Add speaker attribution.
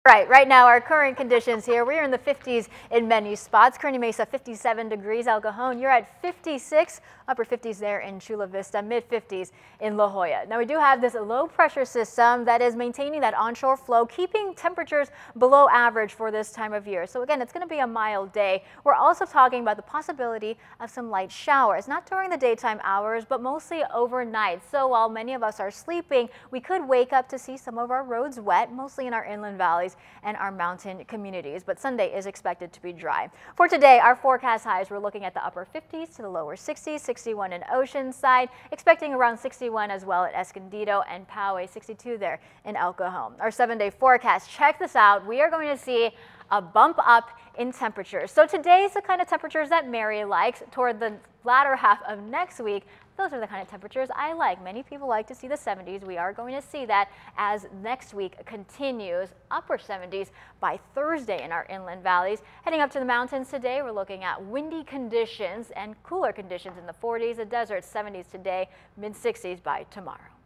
Speaker 1: Right now our current conditions here, we're in the 50s in many spots. Kearney Mesa 57 degrees, El Cajon you're at 56, upper 50s there in Chula Vista, mid 50s in La Jolla. Now we do have this low pressure system that is maintaining that onshore flow, keeping temperatures below average for this time of year. So again, it's going to be a mild day. We're also talking about the possibility of some light showers, not during the daytime hours, but mostly overnight. So while many of us are sleeping, we could wake up to see some of our roads wet, mostly in our inland valleys and our mountain communities, but Sunday is expected to be dry. For today, our forecast highs, we're looking at the upper 50s to the lower 60s, 61 in Oceanside, expecting around 61 as well at Escondido and Poway, 62 there in El Cajon. Our 7-day forecast, check this out. We are going to see a bump up in temperatures. So today's the kind of temperatures that Mary likes. Toward the latter half of next week, those are the kind of temperatures I like. Many people like to see the 70s. We are going to see that as next week continues. Upper 70s by Thursday in our inland valleys. Heading up to the mountains today, we're looking at windy conditions and cooler conditions in the 40s. The desert 70s today, mid 60s by tomorrow.